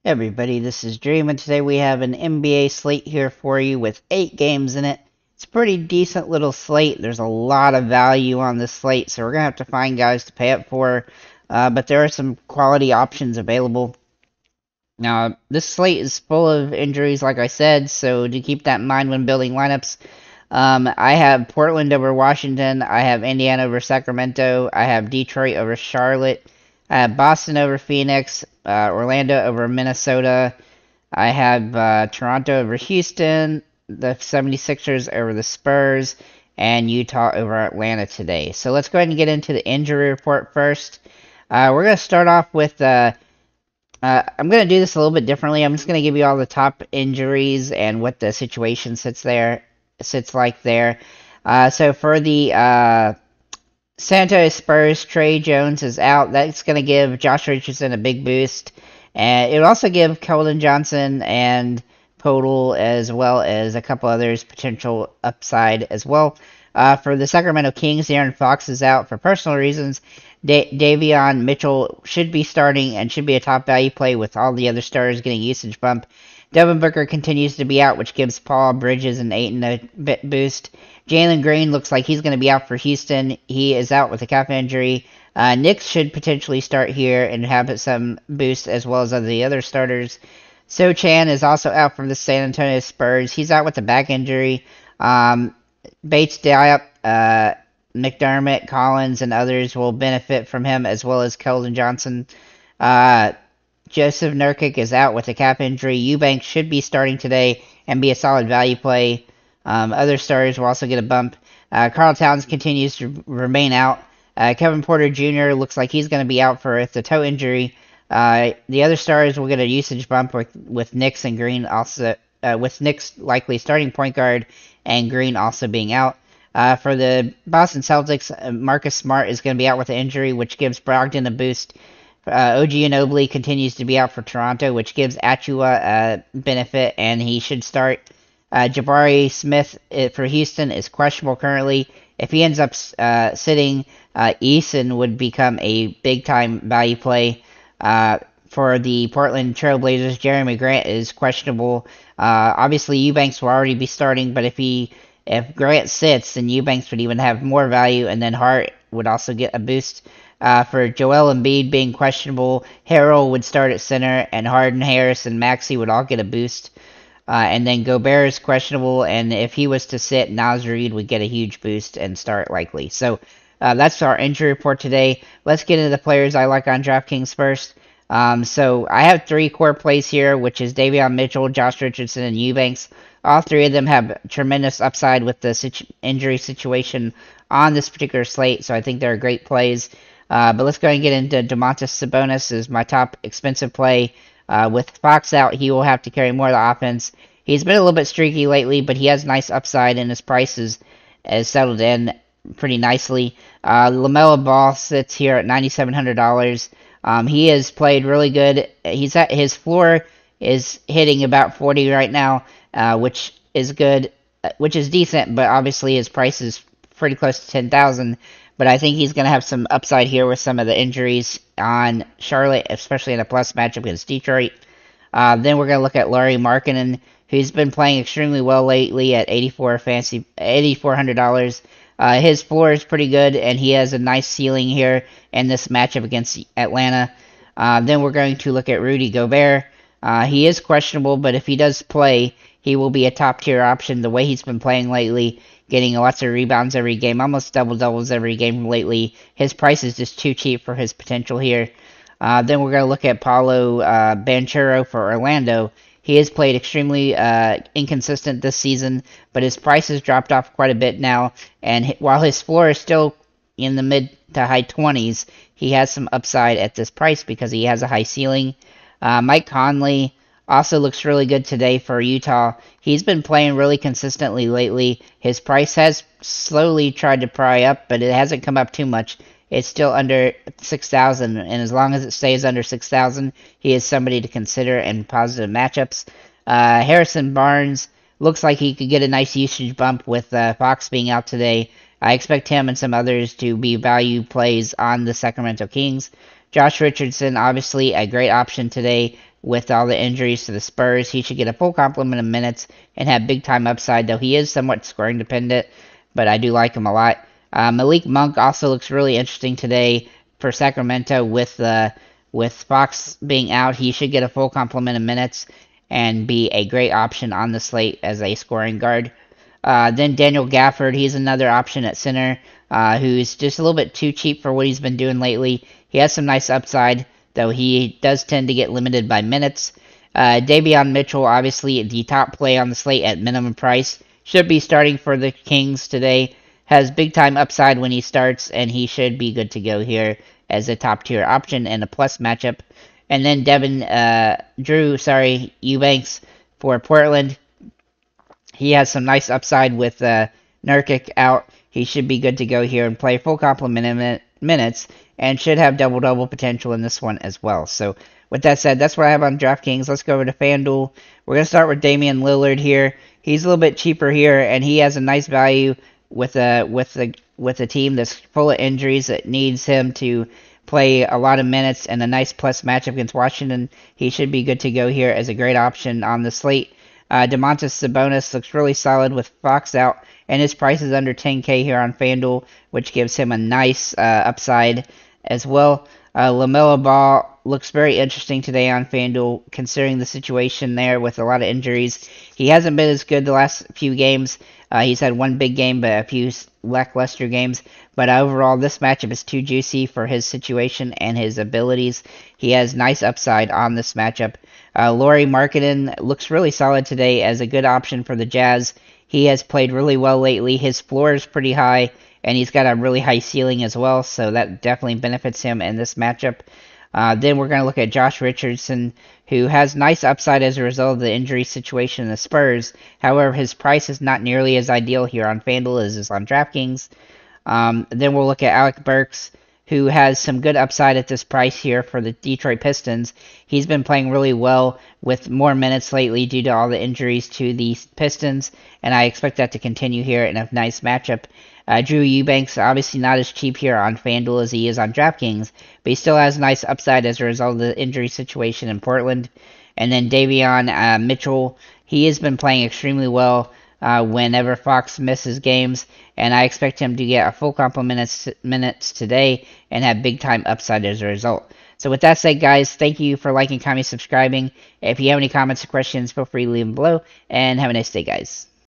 Hey everybody, this is Dream, and today we have an NBA slate here for you with 8 games in it. It's a pretty decent little slate. There's a lot of value on this slate, so we're going to have to find guys to pay up for, but there are some quality options available. Now, this slate is full of injuries, like I said, so to keep that in mind when building lineups, I have Portland over Washington, I have Indiana over Sacramento, I have Detroit over Charlotte, I have Boston over Phoenix, Orlando over Minnesota, I have Toronto over Houston, the 76ers over the Spurs, and Utah over Atlanta today. So let's go ahead and get into the injury report first. We're going to start off with I'm going to do this a little bit differently. I'm just going to give you all the top injuries and what the situation sits like there. So for the San Antonio Spurs, Trey Jones is out. That's going to give Josh Richardson a big boost. And it will also give Keldon Johnson and Podol, as well as a couple others, potential upside as well. For the Sacramento Kings, Aaron Fox is out for personal reasons. Davion Mitchell should be starting and should be a top value play with all the other starters getting usage bump. Devin Booker continues to be out, which gives Paul Bridges and Ayton a bit boost. Jalen Green looks like he's going to be out for Houston. He is out with a calf injury. Knicks should potentially start here and have some boost as well as the other starters. So Chan is also out from the San Antonio Spurs. He's out with a back injury. Bates Diop, McDermott, Collins, and others will benefit from him, as well as Keldon Johnson. Joseph Nurkic is out with a calf injury. Eubanks should be starting today and be a solid value play. Other starters will also get a bump. Karl Towns continues to remain out. Kevin Porter Jr. looks like he's going to be out for the toe injury. The other stars will get a usage bump with Knicks and Green also, with Knicks likely starting point guard and Green also being out. For the Boston Celtics, Marcus Smart is going to be out with an injury, which gives Brogdon a boost. OG Anunoby continues to be out for Toronto, which gives Achua a benefit, and he should start. Jabari Smith for Houston is questionable currently. If he ends up sitting, Eason would become a big-time value play. For the Portland Trailblazers, Jeremy Grant is questionable. Obviously, Eubanks will already be starting, but if Grant sits, then Eubanks would even have more value, and then Hart would also get a boost. For Joel Embiid being questionable, Harrell would start at center, and Harden, Harris, and Maxey would all get a boost. And then Gobert is questionable, and if he was to sit, Naz Reid would get a huge boost and start likely. So that's our injury report today. Let's get into the players I like on DraftKings first. So I have 3 core plays here, which is Davion Mitchell, Josh Richardson, and Eubanks. All 3 of them have tremendous upside with the injury situation on this particular slate, so I think they're great plays. But let's go ahead and get into Domantas Sabonis is my top expensive play. With Fox out, he will have to carry more of the offense. He's been a little bit streaky lately, but he has nice upside, and his price is settled in pretty nicely. LaMelo Ball sits here at $9,700. He has played really good. His floor is hitting about 40 right now, which is good, which is decent, but obviously his price is pretty close to 10,000. But I think he's going to have some upside here with some of the injuries on Charlotte, especially in a plus matchup against Detroit. Then we're going to look at Lauri Markkanen, who's been playing extremely well lately at $8,400. His floor is pretty good, and he has a nice ceiling here in this matchup against Atlanta. Then we're going to look at Rudy Gobert. He is questionable, but if he does play, he will be a top-tier option the way he's been playing lately, getting lots of rebounds every game, almost double-doubles every game lately. His price is just too cheap for his potential here. Then we're going to look at Paulo Banchero for Orlando. He has played extremely inconsistent this season, but his price has dropped off quite a bit now, and while his floor is still in the mid to high 20s, he has some upside at this price because he has a high ceiling. Mike Conley also looks really good today for Utah. He's been playing really consistently lately. His price has slowly tried to pry up, but it hasn't come up too much. It's still under 6,000, and as long as it stays under 6,000, he is somebody to consider in positive matchups. Harrison Barnes looks like he could get a nice usage bump with Fox being out today. I expect him and some others to be value plays on the Sacramento Kings. Josh Richardson, obviously a great option today. with all the injuries to the Spurs. He should get a full complement of minutes and have big time upside, though he is somewhat scoring dependent, but I do like him a lot. Malik Monk also looks really interesting today for Sacramento with Fox being out. He should get a full complement of minutes and be a great option on the slate as a scoring guard. Then Daniel Gafford, he's another option at center who's just a little bit too cheap for what he's been doing lately. He has some nice upside, though he does tend to get limited by minutes. Davion Mitchell, obviously the top play on the slate at minimum price, should be starting for the Kings today. Has big time upside when he starts, and he should be good to go here as a top tier option and a plus matchup. And then Drew Eubanks for Portland. He has some nice upside with Nurkic out. He should be good to go here and play full complement of minutes and should have double-double potential in this one as well. So with that said, that's what I have on DraftKings. Let's go over to FanDuel. We're going to start with Damian Lillard here. He's a little bit cheaper here, and he has a nice value with a team that's full of injuries that needs him to play a lot of minutes and a nice plus matchup against Washington. He should be good to go here as a great option on the slate. Domantas Sabonis looks really solid with Fox out, and his price is under 10K here on FanDuel, which gives him a nice upside as well. LaMelo Ball looks very interesting today on FanDuel, considering the situation there with a lot of injuries. He hasn't been as good the last few games. He's had one big game, but a few lackluster games. But overall, this matchup is too juicy for his situation and his abilities. He has nice upside on this matchup. Lauri Markkanen looks really solid today as a good option for the Jazz. He has played really well lately. His floor is pretty high, and he's got a really high ceiling as well, so that definitely benefits him in this matchup. Then we're going to look at Josh Richardson, who has nice upside as a result of the injury situation in the Spurs. However, his price is not nearly as ideal here on FanDuel as is on DraftKings. Then we'll look at Alec Burks, who has some good upside at this price here for the Detroit Pistons. He's been playing really well with more minutes lately due to all the injuries to the Pistons, and I expect that to continue here in a nice matchup. Drew Eubanks, obviously not as cheap here on FanDuel as he is on DraftKings, but he still has nice upside as a result of the injury situation in Portland. And then Davion Mitchell, he has been playing extremely well whenever Fox misses games, and I expect him to get a full complement of minutes today and have big-time upside as a result. So with that said, guys, thank you for liking, commenting, subscribing. If you have any comments or questions, feel free to leave them below, and have a nice day, guys.